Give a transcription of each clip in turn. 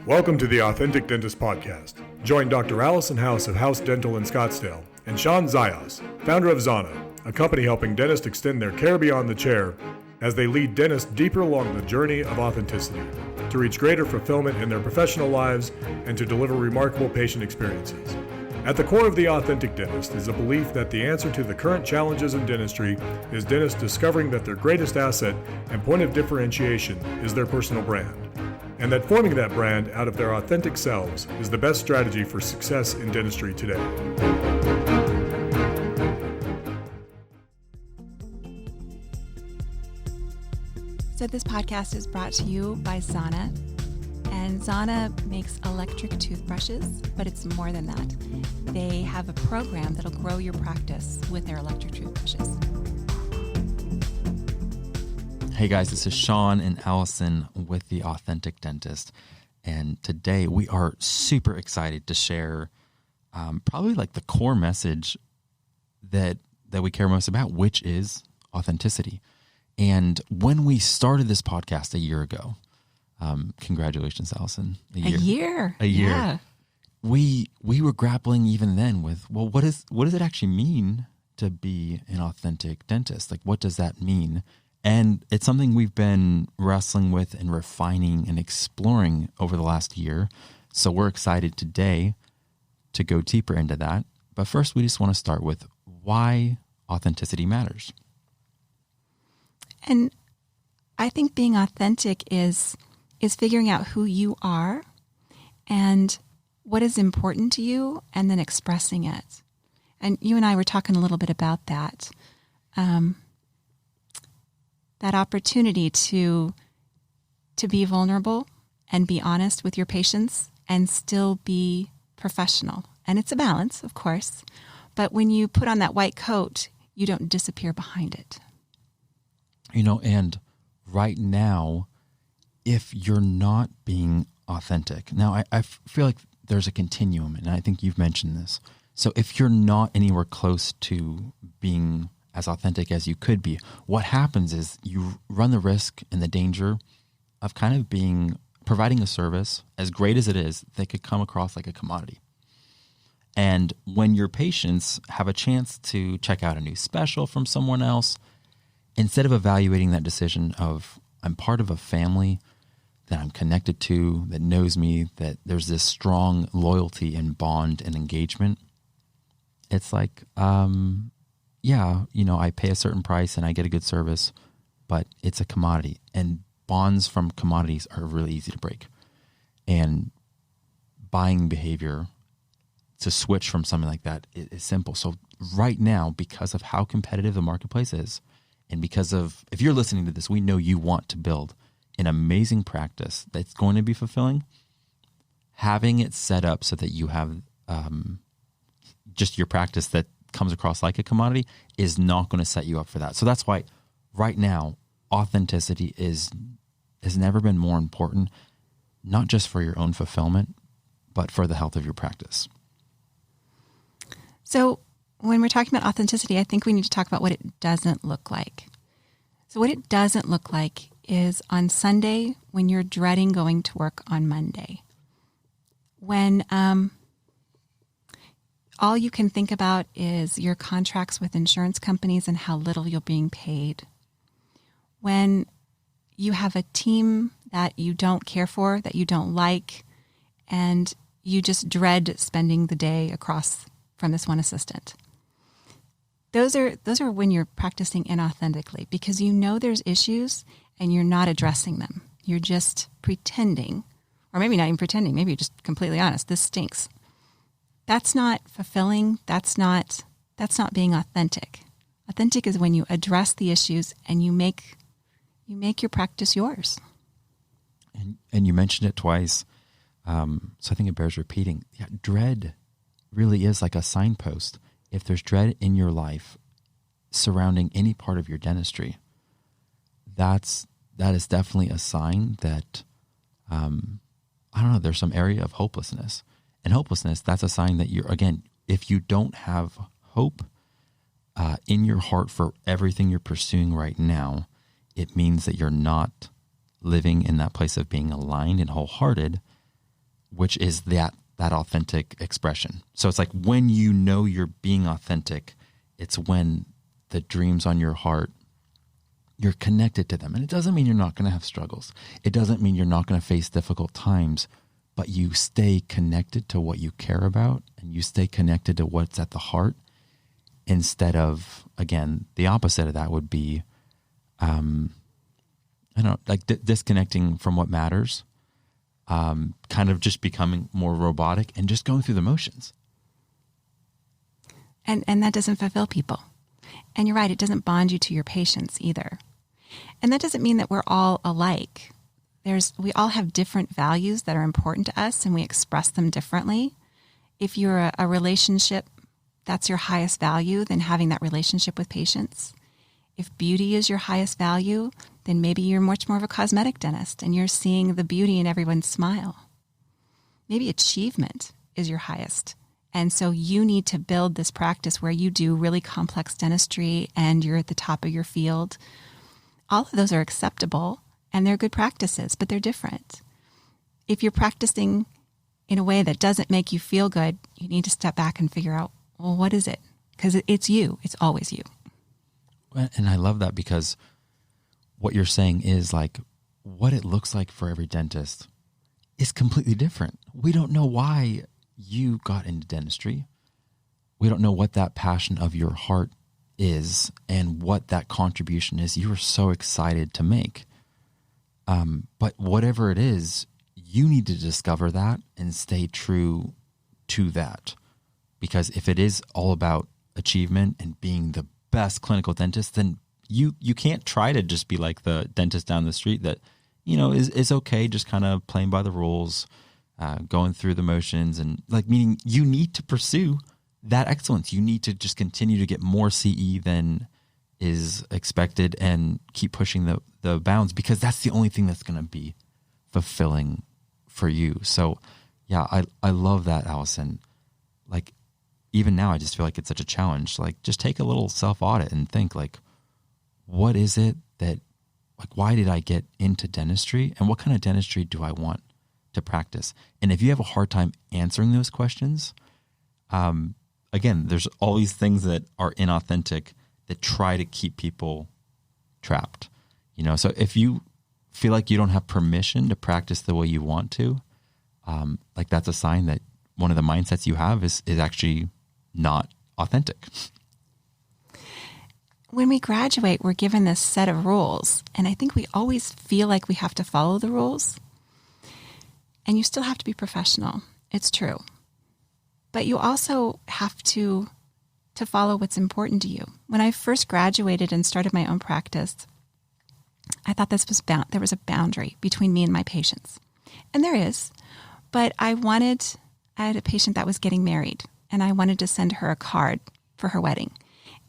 Welcome to the Authentic Dentist Podcast. Join Dr. Allison House of House Dental in Scottsdale and Shawn Zayas, founder of Zana, a company helping dentists extend their care beyond the chair as they lead dentists deeper along the journey of authenticity to reach greater fulfillment in their professional lives and to deliver remarkable patient experiences. At the core of the Authentic Dentist is a belief that the answer to the current challenges in dentistry is dentists discovering that their greatest asset and point of differentiation is their personal brand, and that forming that brand out of their authentic selves is the best strategy for success in dentistry today. So this podcast is brought to you by Zana, and Zana makes electric toothbrushes, but it's more than that. They have a program that'll grow your practice with their electric toothbrushes. Hey guys, this is Shawn and Allison with the Authentic Dentist, and today we are super excited to share probably like the core message that we care most about, which is authenticity. And when we started this podcast a year ago, congratulations, Allison. A year. Yeah. We were grappling even then with, well, what does it actually mean to be an authentic dentist? Like, what does that mean? And it's something we've been wrestling with and refining and exploring over the last year. So we're excited today to go deeper into that. But first, we just want to start with why authenticity matters. And I think being authentic is figuring out who you are and what is important to you, and then expressing it. And you and I were talking a little bit about that. That opportunity to be vulnerable and be honest with your patients and still be professional. And it's a balance, of course. But when you put on that white coat, you don't disappear behind it. You know, and right now, if you're not being authentic, now I feel like there's a continuum, and I think you've mentioned this. So if you're not anywhere close to being as authentic as you could be, what happens is you run the risk and the danger of kind of providing a service, as great as it is, that could come across like a commodity. And when your patients have a chance to check out a new special from someone else, instead of evaluating that decision of, I'm part of a family that I'm connected to, that knows me, that there's this strong loyalty and bond and engagement, it's like, yeah, you know, I pay a certain price and I get a good service, but it's a commodity. And bonds from commodities are really easy to break. And buying behavior to switch from something like that is simple. So right now, because of how competitive the marketplace is, and because of, if you're listening to this, we know you want to build an amazing practice that's going to be fulfilling. Having it set up so that you have just your practice that comes across like a commodity is not going to set you up for that. So that's why right now, authenticity has never been more important, not just for your own fulfillment, but for the health of your practice. So when we're talking about authenticity, I think we need to talk about what it doesn't look like. So what it doesn't look like is on Sunday when you're dreading going to work on Monday. When all you can think about is your contracts with insurance companies and how little you're being paid. When you have a team that you don't care for, that you don't like, and you just dread spending the day across from this one assistant. Those are when you're practicing inauthentically, because you know there's issues and you're not addressing them. You're just pretending, or maybe not even pretending, maybe you're just completely honest. This stinks. That's not fulfilling. That's not being authentic. Authentic is when you address the issues and you make your practice yours. And you mentioned it twice, so I think it bears repeating. Yeah, dread really is like a signpost. If there's dread in your life surrounding any part of your dentistry, that is definitely a sign that, I don't know, there's some area of hopelessness. And hopelessness, that's a sign that if you don't have hope in your heart for everything you're pursuing right now, it means that you're not living in that place of being aligned and wholehearted which is that authentic expression. So it's like when you know you're being authentic, it's when the dreams on your heart, you're connected to them. And it doesn't mean you're not going to have struggles. It doesn't mean you're not going to face difficult times, but you stay connected to what you care about and you stay connected to what's at the heart instead of, again, the opposite of that would be, disconnecting from what matters, kind of just becoming more robotic and just going through the motions. And that doesn't fulfill people. And you're right, it doesn't bond you to your patients either. And that doesn't mean that we're all alike. We all have different values that are important to us and we express them differently. If you're a relationship, that's your highest value, then having that relationship with patients. If beauty is your highest value, then maybe you're much more of a cosmetic dentist and you're seeing the beauty in everyone's smile. Maybe achievement is your highest. And so you need to build this practice where you do really complex dentistry and you're at the top of your field. All of those are acceptable and they're good practices, but they're different. If you're practicing in a way that doesn't make you feel good, you need to step back and figure out, well, what is it? Because it's you. It's always you. And I love that because what you're saying is like what it looks like for every dentist is completely different. We don't know why you got into dentistry. We don't know what that passion of your heart is and what that contribution is you are so excited to make. But whatever it is, you need to discover that and stay true to that. Because if it is all about achievement and being the best clinical dentist, then you can't try to just be like the dentist down the street that, is okay, just kind of playing by the rules, going through the motions, and meaning you need to pursue that excellence. You need to just continue to get more CE than is expected and keep pushing the bounds because that's the only thing that's going to be fulfilling for you. So yeah, I love that, Allison. Even now, I just feel like it's such a challenge. Just take a little self-audit and think, what is it that, why did I get into dentistry? And what kind of dentistry do I want to practice? And if you have a hard time answering those questions, again, there's all these things that are inauthentic that try to keep people trapped. So if you feel like you don't have permission to practice the way you want to, that's a sign that one of the mindsets you have is actually not authentic. When we graduate, we're given this set of rules, and I think we always feel like we have to follow the rules. And you still have to be professional. It's true. But you also have to follow what's important to you. When I first graduated and started my own practice, I thought there was a boundary between me and my patients. And there is, but I had a patient that was getting married, and I wanted to send her a card for her wedding.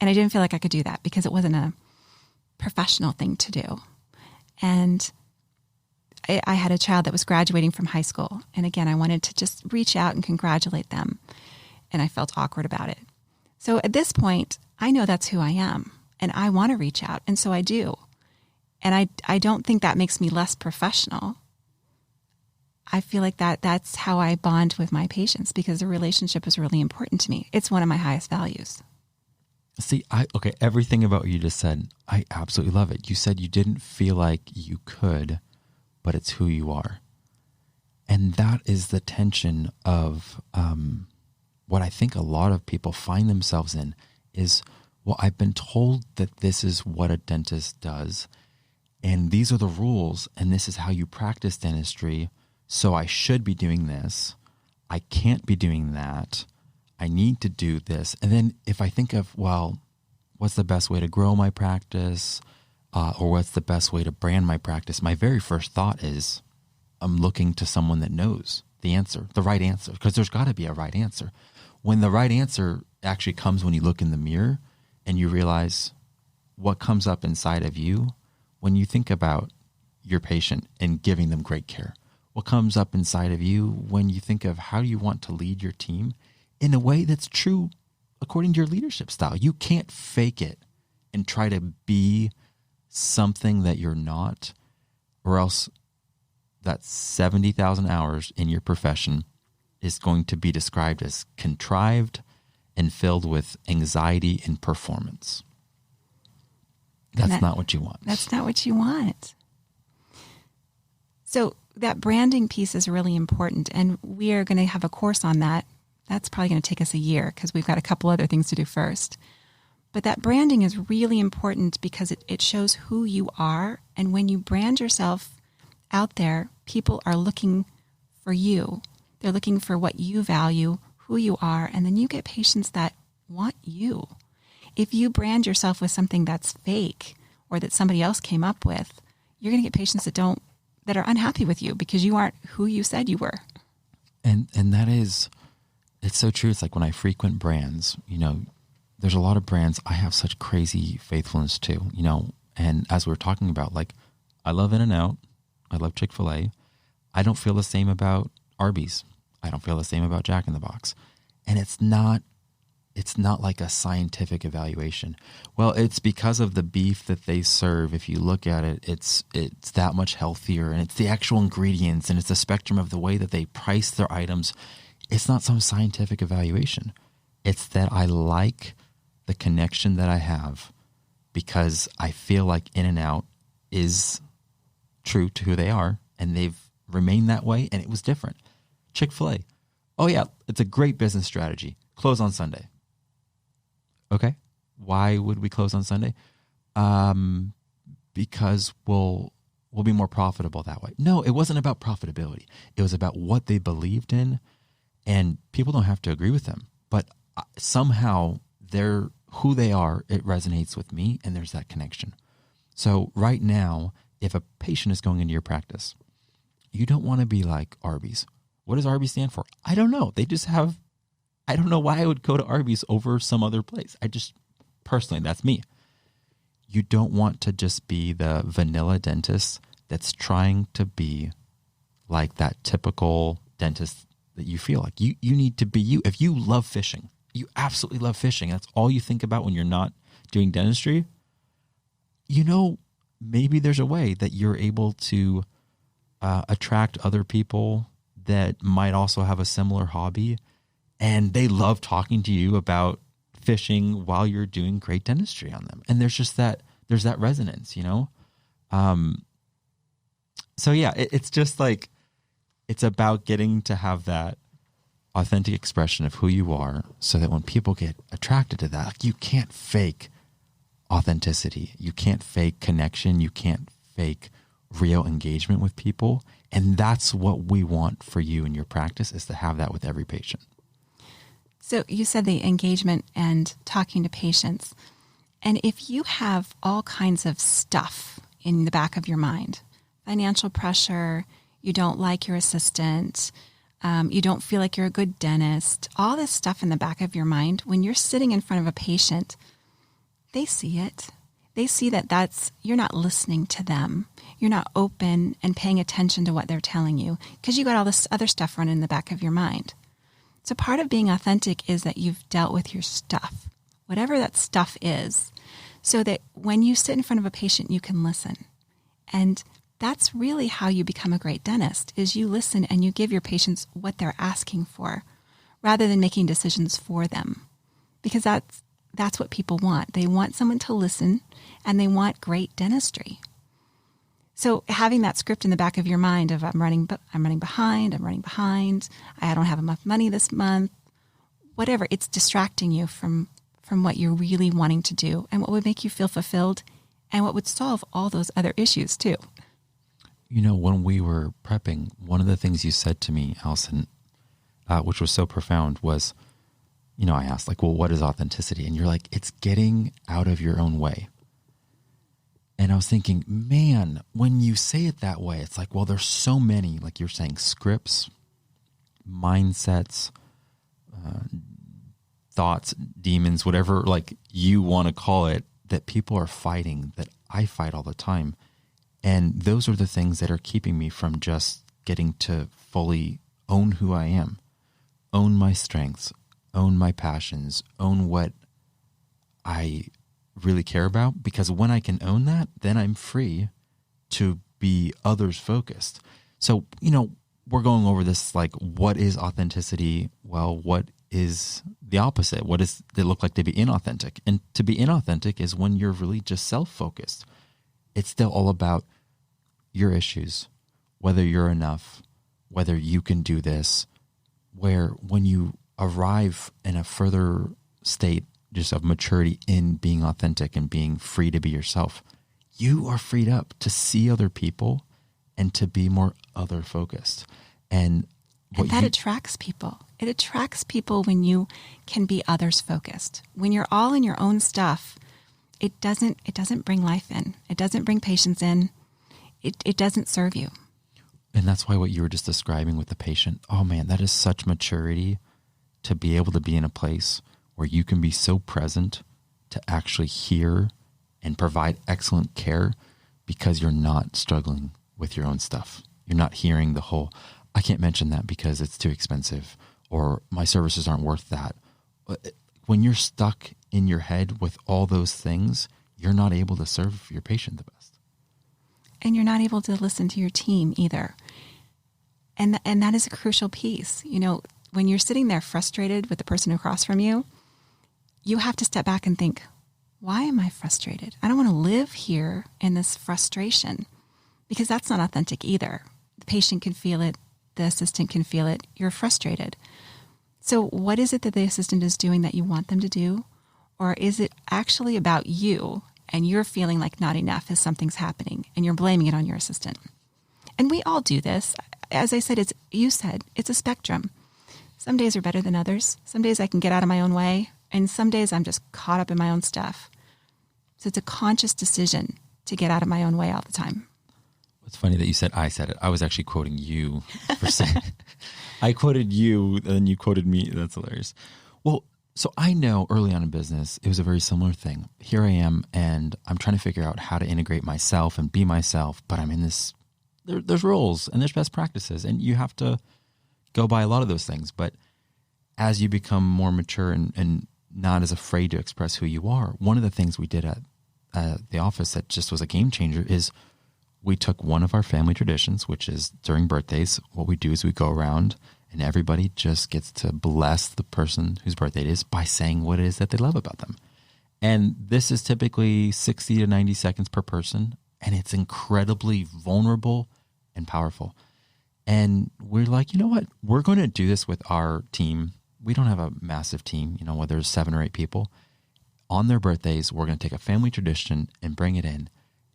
And I didn't feel like I could do that because it wasn't a professional thing to do. And I had a child that was graduating from high school. And again, I wanted to just reach out and congratulate them. And I felt awkward about it. So at this point, I know that's who I am. And I want to reach out. And so I do. And I don't think that makes me less professional. I feel like that's how I bond with my patients because the relationship is really important to me. It's one of my highest values. See, everything about what you just said, I absolutely love it. You said you didn't feel like you could, but it's who you are. And that is the tension of what I think a lot of people find themselves in is, well, I've been told that this is what a dentist does, and these are the rules, and this is how you practice dentistry. So I should be doing this. I can't be doing that. I need to do this. And then if I think of, well, what's the best way to grow my practice? Or what's the best way to brand my practice? My very first thought is I'm looking to someone that knows the answer, the right answer, because there's got to be a right answer. When the right answer actually comes when you look in the mirror and you realize what comes up inside of you when you think about your patient and giving them great care. What comes up inside of you when you think of how you want to lead your team in a way that's true according to your leadership style. You can't fake it and try to be something that you're not, or else that 70,000 hours in your profession is going to be described as contrived and filled with anxiety and performance. That's not what you want. That's not what you want. So that branding piece is really important, and we are going to have a course on that. That's probably going to take us a year because we've got a couple other things to do first. But that branding is really important because it shows who you are. And when you brand yourself out there, people are looking for you. They're looking for what you value, who you are, and then you get patients that want you. If you brand yourself with something that's fake or that somebody else came up with, you're going to get patients that are unhappy with you because you aren't who you said you were. And that is, it's so true. It's like when I frequent brands, there's a lot of brands I have such crazy faithfulness to, and as we were talking about, like, I love In-N-Out. I love Chick-fil-A. I don't feel the same about Arby's. I don't feel the same about Jack in the Box. And it's not like a scientific evaluation. Well, it's because of the beef that they serve. If you look at it, it's that much healthier, and it's the actual ingredients, and it's the spectrum of the way that they price their items. It's not some scientific evaluation. It's that I like the connection that I have because I feel like In-N-Out is true to who they are, and they've remained that way, and it was different. Chick-fil-A. Oh yeah, it's a great business strategy. Close on Sunday. Okay. Why would we close on Sunday? Because we'll be more profitable that way. No, it wasn't about profitability. It was about what they believed in, and people don't have to agree with them, but somehow they're who they are. It resonates with me, and there's that connection. So right now, if a patient is going into your practice, you don't want to be like Arby's. What does Arby's stand for? I don't know. I don't know why I would go to Arby's over some other place. Personally, that's me. You don't want to just be the vanilla dentist that's trying to be like that typical dentist that you feel like. You need to be you. If you love fishing, you absolutely love fishing, that's all you think about when you're not doing dentistry, maybe there's a way that you're able to attract other people that might also have a similar hobby, and they love talking to you about fishing while you're doing great dentistry on them. And there's that resonance, So yeah, it's just like, it's about getting to have that authentic expression of who you are so that when people get attracted to that, like, you can't fake authenticity. You can't fake connection. You can't fake real engagement with people. And that's what we want for you in your practice, is to have that with every patient. So you said the engagement and talking to patients. And if you have all kinds of stuff in the back of your mind, financial pressure, you don't like your assistant, you don't feel like you're a good dentist, all this stuff in the back of your mind, when you're sitting in front of a patient, they see it. They see that you're not listening to them. You're not open and paying attention to what they're telling you because you got all this other stuff running in the back of your mind. So part of being authentic is that you've dealt with your stuff, whatever that stuff is, so that when you sit in front of a patient, you can listen. And that's really how you become a great dentist, is you listen and you give your patients what they're asking for rather than making decisions for them, because that's what people want. They want someone to listen, and they want great dentistry. So having that script in the back of your mind of I'm running behind, I don't have enough money this month, whatever, it's distracting you from what you're really wanting to do and what would make you feel fulfilled and what would solve all those other issues too. When we were prepping, one of the things you said to me, Allison, which was so profound, was, I asked, like, well, what is authenticity? And you're like, it's getting out of your own way. And I was thinking, man, when you say it that way, it's like, well, there's so many, like you're saying, scripts, mindsets, thoughts, demons, whatever, like you want to call it, that people are fighting, that I fight all the time. And those are the things that are keeping me from just getting to fully own who I am, own my strengths, own my passions, own what I really care about. Because when I can own that, then I'm free to be others focused. So, we're going over this, like, what is authenticity? Well, what is the opposite? What does it look like to be inauthentic? And to be inauthentic is when you're really just self-focused. It's still all about your issues, whether you're enough, whether you can do this, where when you arrive in a further state just of maturity in being authentic and being free to be yourself, you are freed up to see other people and to be more other focused. And that attracts people. It attracts people when you can be others focused. When you're all in your own stuff, it doesn't bring life in. It doesn't bring patience in. It doesn't serve you. And that's why what you were just describing with the patient, oh man, that is such maturity to be able to be in a place where you can be so present to actually hear and provide excellent care because you're not struggling with your own stuff. You're not hearing the whole, I can't mention that because it's too expensive, or my services aren't worth that. When you're stuck in your head with all those things, you're not able to serve your patient the best. And you're not able to listen to your team either. And that is a crucial piece. When you're sitting there frustrated with the person across from you, you have to step back and think, why am I frustrated? I don't want to live here in this frustration, because that's not authentic either. The patient can feel it. The assistant can feel it. You're frustrated. So what is it that the assistant is doing that you want them to do? Or is it actually about you and you're feeling like not enough as something's happening and you're blaming it on your assistant? And we all do this. As I said, it's a spectrum. Some days are better than others. Some days I can get out of my own way. And some days I'm just caught up in my own stuff. So it's a conscious decision to get out of my own way all the time. It's funny that you said I said it. I was actually quoting you for saying I quoted you and then you quoted me. That's hilarious. Well, so I know early on in business, it was a very similar thing. Here I am, and I'm trying to figure out how to integrate myself and be myself, but I'm in this, there's rules and there's best practices, and you have to go by a lot of those things. But as you become more mature and not as afraid to express who you are, one of the things we did at the office that just was a game changer is we took one of our family traditions, which is during birthdays, what we do is we go around and everybody just gets to bless the person whose birthday it is by saying what it is that they love about them. And this is typically 60 to 90 seconds per person, and it's incredibly vulnerable and powerful. And we're like, you know what? We're going to do this with our team. We don't have a massive team, whether there's 7 or 8 people. On their birthdays, we're going to take a family tradition and bring it in.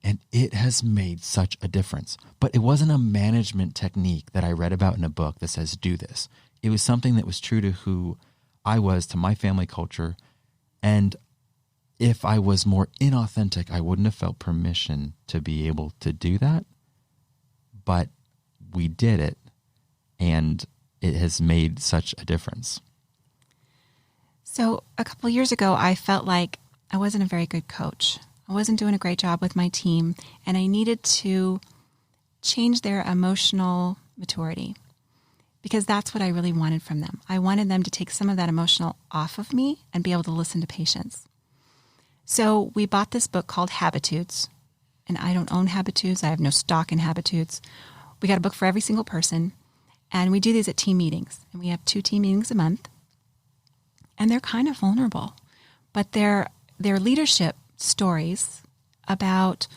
And it has made such a difference. But it wasn't a management technique that I read about in a book that says do this. It was something that was true to who I was, to my family culture. And if I was more inauthentic, I wouldn't have felt permission to be able to do that. But we did it, and it has made such a difference. So a couple of years ago, I felt like I wasn't a very good coach. I wasn't doing a great job with my team, and I needed to change their emotional maturity, because that's what I really wanted from them. I wanted them to take some of that emotional off of me and be able to listen to patients. So we bought this book called Habitudes, and I don't own Habitudes. I have no stock in Habitudes. We got a book for every single person, and we do these at team meetings, and we have 2 team meetings a month, and they're kind of vulnerable, but they're leadership stories about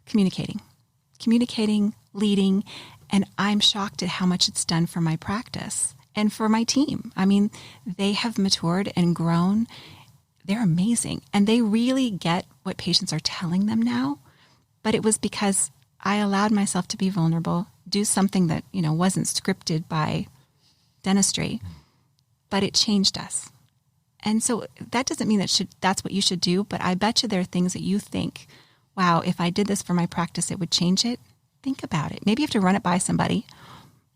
communicating, leading, and I'm shocked at how much it's done for my practice and for my team. I mean, they have matured and grown. They're amazing, and they really get what patients are telling them now, but it was because I allowed myself to be vulnerable, do something that, wasn't scripted by dentistry, but it changed us. And so that doesn't mean that's what you should do, but I bet you there are things that you think, wow, if I did this for my practice, it would change it. Think about it. Maybe you have to run it by somebody,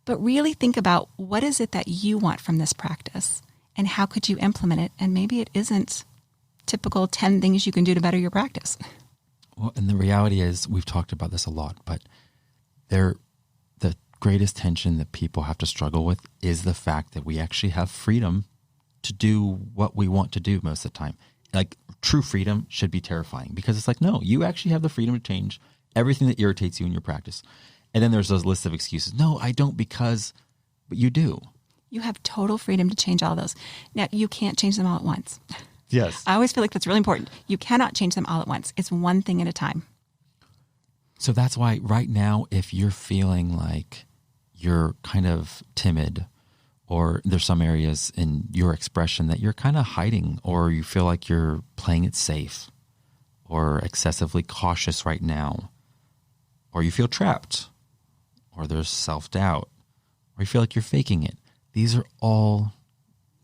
but really think about what is it that you want from this practice and how could you implement it? And maybe it isn't typical 10 things you can do to better your practice. Well, and the reality is, we've talked about this a lot, but the greatest tension that people have to struggle with is the fact that we actually have freedom to do what we want to do most of the time. Like, true freedom should be terrifying, because it's like, no, you actually have the freedom to change everything that irritates you in your practice. And then there's those lists of excuses. No, I don't because, but you do. You have total freedom to change all those. Now, you can't change them all at once. Yes. I always feel like that's really important. You cannot change them all at once. It's one thing at a time. So that's why right now, if you're feeling like you're kind of timid, or there's some areas in your expression that you're kind of hiding, or you feel like you're playing it safe or excessively cautious right now, or you feel trapped, or there's self-doubt, or you feel like you're faking it. These are all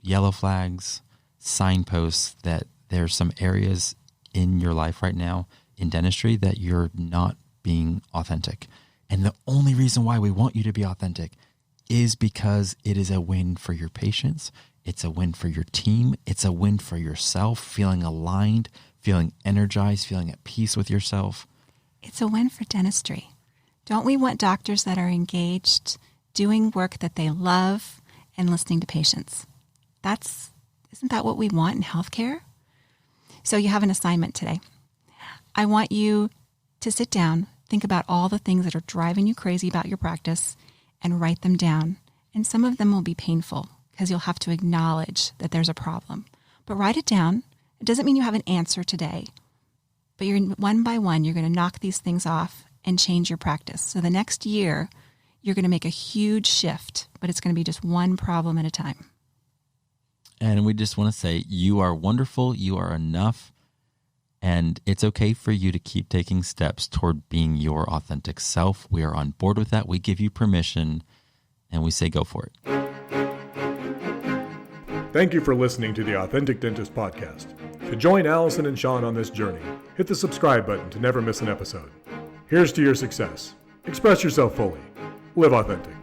yellow flags, signposts that there's some areas in your life right now in dentistry that you're not being authentic. And the only reason why we want you to be authentic is because it is a win for your patients. It's a win for your team. It's a win for yourself, feeling aligned, feeling energized, feeling at peace with yourself. It's a win for dentistry. Don't we want doctors that are engaged, doing work that they love, and listening to patients? Isn't that what we want in healthcare? So you have an assignment today. I want you to sit down, think about all the things that are driving you crazy about your practice, and write them down. And some of them will be painful because you'll have to acknowledge that there's a problem. But write it down. It doesn't mean you have an answer today, but one by one, you're going to knock these things off and change your practice. So the next year, you're going to make a huge shift, but it's going to be just one problem at a time. And we just want to say, you are wonderful. You are enough. And it's okay for you to keep taking steps toward being your authentic self. We are on board with that. We give you permission and we say go for it. Thank you for listening to the Authentic Dentist Podcast. To join Allison and Shawn on this journey, hit the subscribe button to never miss an episode. Here's to your success. Express yourself fully. Live authentic.